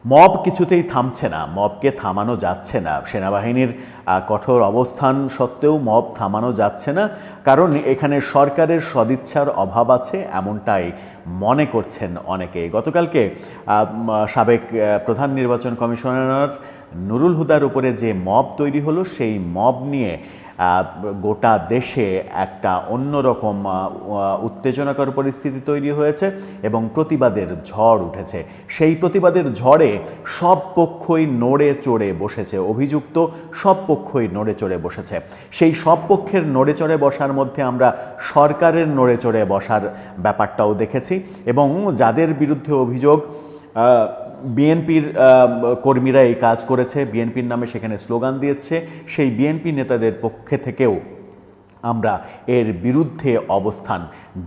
Mob কিছুতেই থামছে না, মবকে থামানো যাচ্ছে না। সেনাবাহিনীর কঠোর অবস্থান সত্ত্বেও মব থামানো যাচ্ছে না, কারণ এখানে সরকারের সদিচ্ছার অভাব আছে, এমনটাই মনে করছেন অনেকেই। গতকালকে সাবেক প্রধান নির্বাচন কমিশনার নুরুল হুদার উপরে যে মব তৈরি হলো, সেই মব নিয়ে গোটা দেশে একটা অন্যরকম উত্তেজনাকর পরিস্থিতি তৈরি হয়েছে এবং প্রতিবাদের ঝড় উঠেছে। সেই প্রতিবাদের ঝড়ে সব পক্ষই নড়ে চড়ে বসেছে, অভিযুক্ত সব পক্ষই নড়ে চড়ে বসেছে। সেই সব পক্ষের নড়ে চড়ে বসার মধ্যে আমরা সরকারের নড়ে চড়ে বসার ব্যাপারটাও দেখেছি এবং যাদের বিরুদ্ধে অভিযোগ বিএনপির কর্মীরা এই কাজ করেছে, বিএনপির নামে সেখানে স্লোগান দিয়েছে, সেই বিএনপি নেতাদের পক্ষে থেকেও আমরা এর বিরুদ্ধে অবস্থান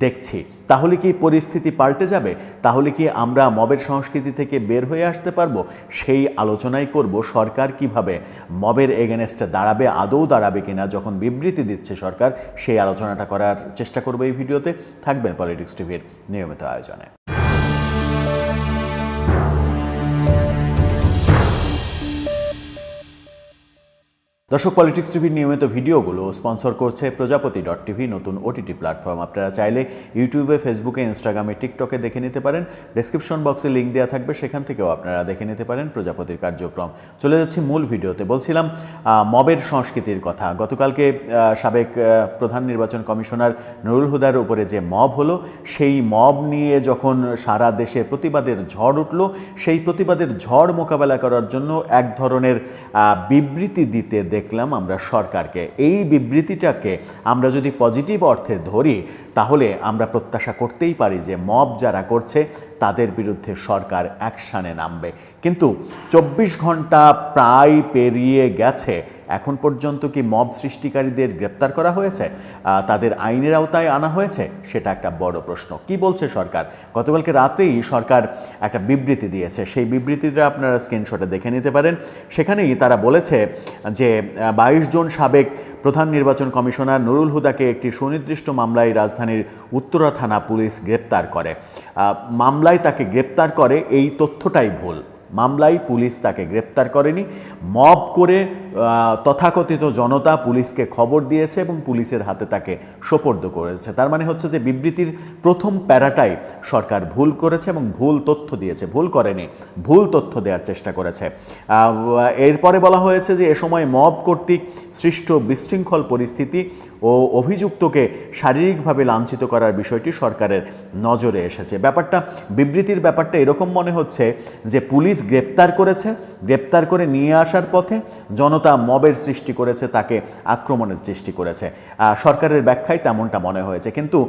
দেখছি। তাহলে কি পরিস্থিতি পাল্টে যাবে? তাহলে কি আমরা মবের সংস্কৃতি থেকে বের হয়ে আসতে পারবো? সেই আলোচনাই করব। সরকার কিভাবে মবের এগেনস্টে দাঁড়াবে, আদৌ দাঁড়াবে কিনা, যখন বিবৃতি দিচ্ছে সরকার, সেই আলোচনাটা করার চেষ্টা করবো এই ভিডিওতে। থাকবেন পলিটিক্স টিভির নিয়মিত আয়োজনে। দর্শক, পলিটিক্স টিভির নিয়মিত ভিডিওগুলো স্পন্সর করছে প্রজাপতি.tv, নতুন ওটিটি প্ল্যাটফর্ম। আপনারা চাইলে ইউটিউবে, ফেসবুকে, ইনস্টাগ্রামে, টিকটকে দেখে নিতে পারেন। ডেসক্রিপশন বক্সে লিঙ্ক দেওয়া থাকবে, সেখান থেকেও আপনারা দেখে নিতে পারেন প্রজাপতির কার্যক্রম। চলে যাচ্ছি মূল ভিডিওতে। বলছিলাম মবের সংস্কৃতির কথা। গতকালকে সাবেক প্রধান নির্বাচন কমিশনার নুরুল হুদার উপরে যে মব হলো, সেই মব নিয়ে যখন সারা দেশে প্রতিবাদের ঝড় উঠল, সেই প্রতিবাদের ঝড় মোকাবেলা করার জন্য এক ধরনের বিবৃতি দিতে দেখলাম আমরা সরকারকে। এই বিবৃতিটাকে আমরা যদি পজিটিভ অর্থে ধরি, তাহলে আমরা প্রত্যাশা করতেই পারি যে মব যারা করছে তাদের বিরুদ্ধে সরকার অ্যাকশানে নামবে। কিন্তু 24 ঘন্টা প্রায় পেরিয়ে গেছে, এখন পর্যন্ত কি মব সৃষ্টিকারীদের গ্রেপ্তার করা হয়েছে, তাদের আইনের আওতায় আনা হয়েছে? সেটা একটা বড় প্রশ্ন। কি বলছে সরকার? গতকালকে রাতেই সরকার একটা বিবৃতি দিয়েছে, সেই বিবৃতিটা আপনারা স্ক্রিনশটে দেখে নিতে পারেন। সেখানেই তারা বলেছে যে 22 জন সাবেক প্রধান নির্বাচন কমিশনার নুরুল হুদাকে একটি সুনির্দিষ্ট মামলায় রাজধানীর উত্তরা থানা পুলিশ গ্রেপ্তার করে। মামলায় তাকে গ্রেপ্তার করে, এই তথ্যটাই ভুল। মামলায় পুলিশ তাকে গ্রেপ্তার করেনি, মব করে তথাকথিত জনতা পুলিশকে খবর দিয়েছে এবং পুলিশের হাতে তাকে সোপর্দ করেছে। তার মানে হচ্ছে যে বিবৃতির প্রথম প্যারাটাই সরকার ভুল করেছে এবং ভুল তথ্য দিয়েছে। ভুল করেনি, ভুল তথ্য দেওয়ার চেষ্টা করেছে। এরপরে বলা হয়েছে যে এ সময় মব কর্তৃক সৃষ্ট বিশৃঙ্খল পরিস্থিতি ও অভিযুক্তকে শারীরিকভাবে লাঞ্ছিত করার বিষয়টি সরকারের নজরে এসেছে। বিবৃতির ব্যাপারটা এরকম মনে হচ্ছে যে পুলিশ গ্রেপ্তার করেছে, গ্রেপ্তার করে নিয়ে আসার পথে জনতা মবের সৃষ্টি করেছে, তাকে আক্রমণের সৃষ্টি করেছে। সরকারের ব্যাখ্যায় তেমনটা মনে হয়েছে, কিন্তু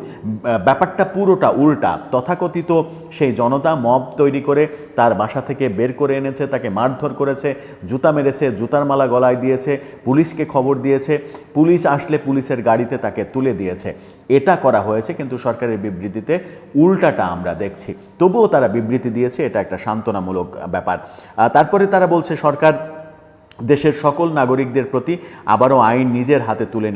ব্যাপারটা পুরোটা উল্টা। তথাকথিত সেই জনতা মব তৈরি করে তার বাসা থেকে বের করে এনেছে, তাকে মারধর করেছে, জুতা মেরেছে, জুতার মালা গলায় দিয়েছে, পুলিশকে খবর দিয়েছে, পুলিশ আসলে পুলিশের গাড়িতে তাকে তুলে দিয়েছে। এটা করা হয়েছে, কিন্তু সরকারের বিবৃতিতে উল্টাটা আমরা দেখছি। তবুও তারা বিবৃতি দিয়েছে, এটা একটা সান্ত্বনামূলক ব্যাপার। তারপরে তারা বলছে সরকার দেশের সকল নাগরিকদের প্রতি আবারও আইন নিজের হাতে তুলে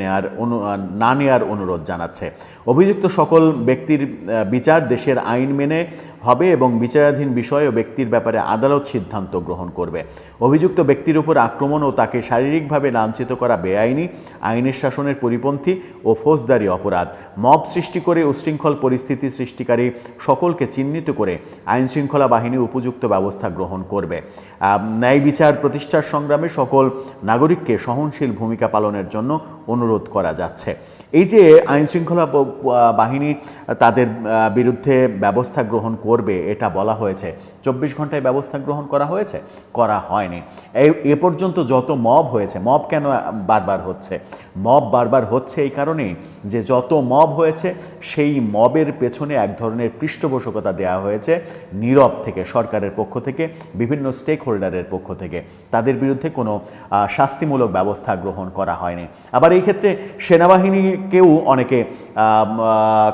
নেওয়ার অনুরোধ জানাচ্ছে। অভিযুক্ত সকল ব্যক্তির বিচার দেশের আইন মেনে হবে এবং বিচারাধীন বিষয় ও ব্যক্তির ব্যাপারে আদালত সিদ্ধান্ত গ্রহণ করবে। অভিযুক্ত ব্যক্তির উপর আক্রমণ ও তাকে শারীরিকভাবে লাঞ্ছিত করা বেআইনি, আইনের শাসনের পরিপন্থী ও ফৌজদারি অপরাধ। মব সৃষ্টি করে উশৃঙ্খল পরিস্থিতি সৃষ্টিকারী সকলকে চিহ্নিত করে আইন শৃঙ্খলা বাহিনী উপযুক্ত ব্যবস্থা গ্রহণ করবে। ন্যায় বিচার প্রতিষ্ঠার সংগ্রামে সকল নাগরিককে সহনশীল ভূমিকা পালনের জন্য অনুরোধ করা যাচ্ছে। এই যে আইন শৃঙ্খলা বাহিনী তাদের বিরুদ্ধে ব্যবস্থা গ্রহণ করবে, এটা বলা হয়েছে। 24 ঘন্টায় ব্যবস্থা গ্রহণ করা হয়েছে? করা হয়নি। এ পর্যন্ত যত মব হয়েছে, মব কেন বারবার হচ্ছে? মব বারবার হচ্ছে এই কারণেই যে যত মব হয়েছে সেই মবের পেছনে এক ধরনের পৃষ্ঠপোষকতা দেওয়া হয়েছে নীরব থেকে, সরকারের পক্ষ থেকে, বিভিন্ন স্টেক হোল্ডারের পক্ষ থেকে। তাদের বিরুদ্ধে কোনো শাস্তিমূলক ব্যবস্থা গ্রহণ করা হয়নি। আবার এই ক্ষেত্রে সেনাবাহিনীকেও অনেকে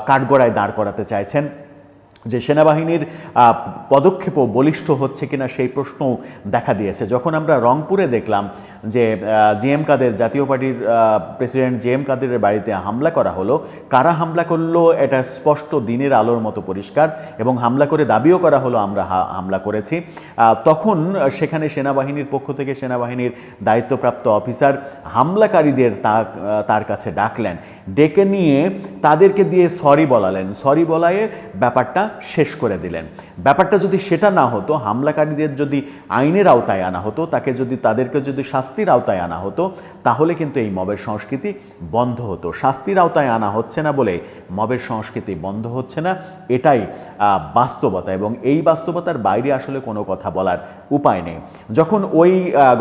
কাঠগড়ায় দাঁড় করাতে চাইছেন যে সেনাবাহিনীর পদক্ষেপও বলিষ্ঠ হচ্ছে কিনা সেই প্রশ্নও দেখা দিয়েছে। যখন আমরা রংপুরে দেখলাম যে জিএম কাদের, জাতীয় পার্টির প্রেসিডেন্ট জিএম কাদেরের বাড়িতে হামলা করা হলো, কারা হামলা করলো এটা স্পষ্ট দিনের আলোর মতো পরিষ্কার, এবং হামলা করে দাবিও করা হলো আমরা হামলা করেছি, তখন সেখানে সেনাবাহিনীর পক্ষ থেকে সেনাবাহিনীর দায়িত্বপ্রাপ্ত অফিসার হামলাকারীদের তার কাছে ডাকলেন, ডেকে নিয়ে তাদেরকে দিয়ে সরি বলালেন, সরি বলায়ে ব্যাপারটা শেষ করে দিলেন। ব্যাপারটা যদি সেটা না হতো, হামলাকারীদের যদি আইনের আওতায় আনা হতো, তাদেরকে যদি শাস্তির আওতায় আনা হতো, তাহলে কিন্তু এই মবের সংস্কৃতি বন্ধ হতো। শাস্তির আওতায় আনা হচ্ছে না বলে মবের সংস্কৃতি বন্ধ হচ্ছে না, এটাই বাস্তবতা, এবং এই বাস্তবতার বাইরে আসলে কোনো কথা বলার উপায় নেই। যখন ওই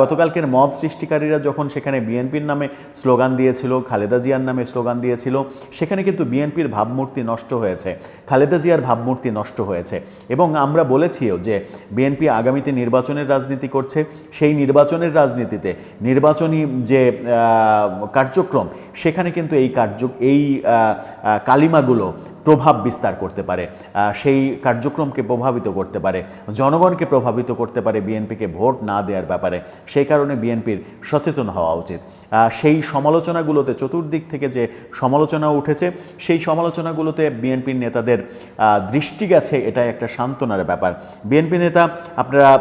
গতকালকের মব সৃষ্টিকারীরা যখন সেখানে বিএনপির নামে স্লোগান দিয়েছিল, খালেদা জিয়ার নামে স্লোগান দিয়েছিল, সেখানে কিন্তু বিএনপির ভাবমূর্তি নষ্ট হয়েছে, খালেদা জিয়ার ভাবমূর্তি নষ্ট হয়েছে। এবং আমরা বলেছিও যে বিএনপি আগামীতে নির্বাচনের রাজনীতি করছে, সেই নির্বাচনের রাজনীতিতে নির্বাচনী যে কার্যক্রম, সেখানে কিন্তু এই কালিমাগুলো প্রভাব বিস্তার করতে পারে, সেই কার্যক্রমকে প্রভাবিত করতে পারে, জনগণকে প্রভাবিত করতে পারে বিএনপিকে ভোট না দেওয়ার ব্যাপারে। সেই কারণে বিএনপির সচেতন হওয়া উচিত। সেই সমালোচনাগুলোতে, চতুর্দিক থেকে যে সমালোচনা উঠেছে, সেই সমালোচনাগুলোতে বিএনপির নেতাদের দৃষ্টি গেছে, এটাই একটা সান্ত্বনার ব্যাপার। বিএনপি নেতা, আপনারা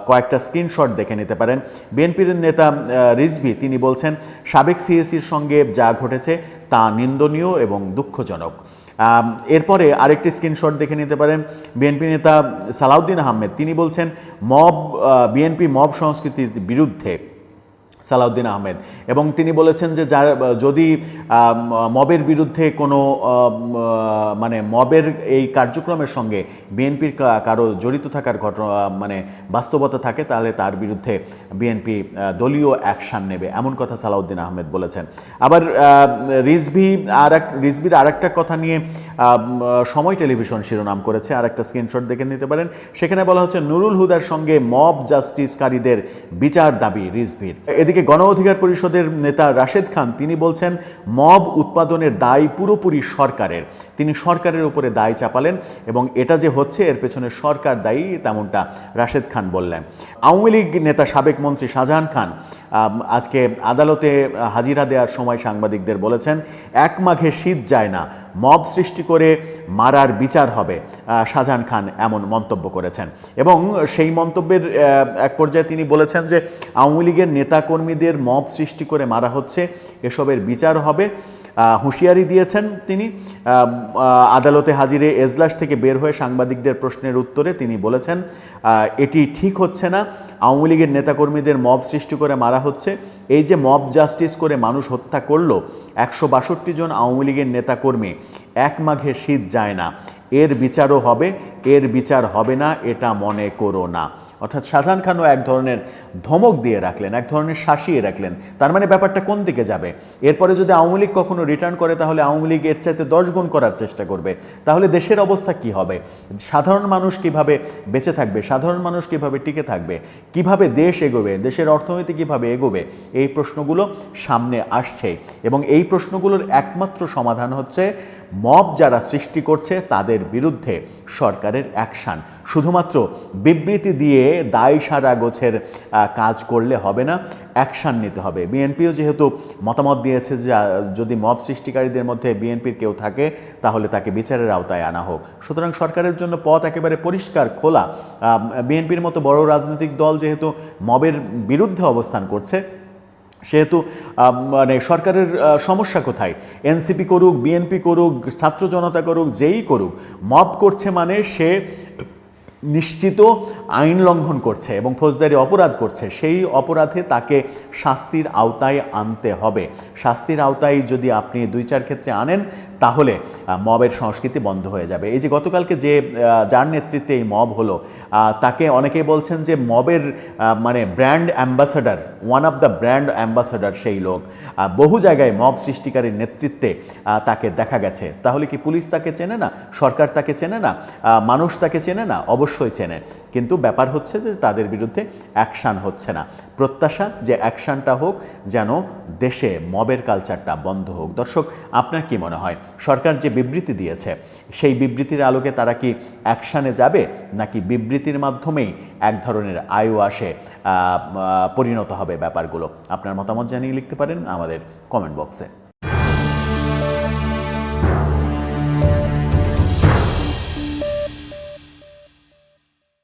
কয়েকটা স্ক্রিনশট দেখে নিতে পারেন। বিএনপির নেতা রিজভী তিনি বলছেন, সাবেক সিএসির সঙ্গে যা ঘটেছে তা নিন্দনীয় এবং দুঃখজনক। এরপরে আরেকটি স্ক্রিনশট দেখে নিতে পারেন। বিএনপি নেতা সালাউদ্দিন আহমেদ তিনি বলছেন, বিএনপি মব সংস্কৃতির বিরুদ্ধে, সালাউদ্দিন আহমেদ, এবং তিনি বলেছেন যে যদি মবের বিরুদ্ধে কোনো মবের এই কার্যক্রমের সঙ্গে বিএনপির কারো জড়িত থাকার ঘটনা বাস্তবতা থাকে, তাহলে তার বিরুদ্ধে বিএনপি দলীয় অ্যাকশান নেবে, এমন কথা সালাউদ্দিন আহমেদ বলেছেন। আবার রিজভির আর একটা কথা নিয়ে সময় টেলিভিশন শিরোনাম করেছে, আর একটা স্ক্রিনশট দেখে নিতে পারেন। সেখানে বলা হচ্ছে, নুরুল হুদার সঙ্গে মব জাস্টিসকারীদের বিচার দাবি রিজভির। এদিকে গণ অধিকার পরিষদের নেতা রাশেদ খান তিনি বলছেন, মব উৎপাদনের দায় পুরোপুরি সরকারের। তিনি সরকারের উপরে দায় চাপালেন, এবং এটা যে হচ্ছে এর পেছনে সরকার দায়ী, তেমনটা রাশেদ খান বললেন। আওয়ামী লীগ নেতা সাবেক মন্ত্রী শাহজাহান খান আজকে আদালতে হাজিরা দেওয়ার সময় সাংবাদিকদের বলেছেন, 1 মাঘে শীত যায় না, মব সৃষ্টি করে মারার বিচার হবে। শাহজাহান খান এমন মন্তব্য করেছেন, এবং সেই মন্তব্যের এক পর্যায়ে তিনি বলেছেন যে আওয়ামী লীগের নেতাকর্মীদের মব সৃষ্টি করে মারা হচ্ছে, এসবের বিচার হবে। হুঁশিয়ারি দিয়েছেন তিনি। আদালতে হাজিরে এজলাস থেকে বের হয়ে সাংবাদিকদের প্রশ্নের উত্তরে তিনি বলেছেন, এটি ঠিক হচ্ছে না, আওয়ামী লীগের নেতাকর্মীদের মব সৃষ্টি করে মারা হচ্ছে। এই যে মব জাস্টিস করে মানুষ হত্যা করলো 162 জন আওয়ামী লীগের নেতাকর্মী, 1 মাঘে শীত যায় না, এর বিচারও হবে, এর বিচার হবে না এটা মনে করো না। অর্থাৎ শাহজাহান খানও এক ধরনের ধমক দিয়ে রাখলেন, এক ধরনের শাসিয়ে রাখলেন। তার মানে ব্যাপারটা কোন দিকে যাবে? এরপরে যদি আওয়ামী লীগ কখনো রিটার্ন করে, তাহলে আওয়ামী লীগ এর চাইতে 10 গুণ করার চেষ্টা করবে। তাহলে দেশের অবস্থা কি হবে? সাধারণ মানুষ কিভাবে বেঁচে থাকবে? সাধারণ মানুষ কিভাবে টিকে থাকবে? কিভাবে দেশ এগোবে? দেশের অর্থনীতি কিভাবে এগোবে? এই প্রশ্নগুলো সামনে আসছে, এবং এই প্রশ্নগুলোর একমাত্র সমাধান হচ্ছে মব যারা সৃষ্টি করছে তাদের বিরুদ্ধে সরকারের অ্যাকশান। শুধুমাত্র বিবৃতি দিয়ে দায় সারা গোছের কাজ করলে হবে না, অ্যাকশান নিতে হবে। বিএনপিও যেহেতু মতামত দিয়েছে যে যদি মব সৃষ্টিকারীদের মধ্যে বিএনপির কেউ থাকে, তাহলে তাকে বিচারের আওতায় আনা হোক। সুতরাং সরকারের জন্য পথ একেবারে পরিষ্কার খোলা। বিএনপির মতো বড় রাজনৈতিক দল যেহেতু মবের বিরুদ্ধে অবস্থান করছে, সেহেতু সরকারের সমস্যা কোথায়? এনসিপি করুক, বিএনপি করুক, ছাত্র জনতা করুক, যেই করুক, মব করছে মানে সে নিশ্চিত আইন লঙ্ঘন করছে এবং ফৌজদারি অপরাধ করছে। সেই অপরাধে তাকে শাস্তির আওতায় আনতে হবে। শাস্তির আওতায় যদি আপনি 2-4 ক্ষেত্রে আনেন, তাহলে মবের সংস্কৃতি বন্ধ হয়ে যাবে। এই যে গতকালকে যার নেতৃত্বে এই মব হলো, তাকে অনেকেই বলছেন যে মবের brand ambassador, one of the brand ambassador সেই লোক। বহু জায়গায় মব সৃষ্টিকারীর নেতৃত্বে তাকে দেখা গেছে। তাহলে কি পুলিশ তাকে চেনে না? সরকার তাকে চেনে না? মানুষ তাকে চেনে না? অবশ্যই অবশ্যই চেনে, কিন্তু ব্যাপার হচ্ছে যে তাদের বিরুদ্ধে অ্যাকশান হচ্ছে না। প্রত্যাশা যে অ্যাকশানটা হোক, যেন দেশে মবের কালচারটা বন্ধ হোক। দর্শক, আপনার কি মনে হয় সরকার যে বিবৃতি দিয়েছে সেই বিবৃতির আলোকে তারা কি অ্যাকশানে যাবে, নাকি বিবৃতির মাধ্যমেই এক ধরনের আসে পরিণত হবে ব্যাপারগুলো? আপনার মতামত জানিয়ে লিখতে পারেন আমাদের কমেন্ট বক্সে।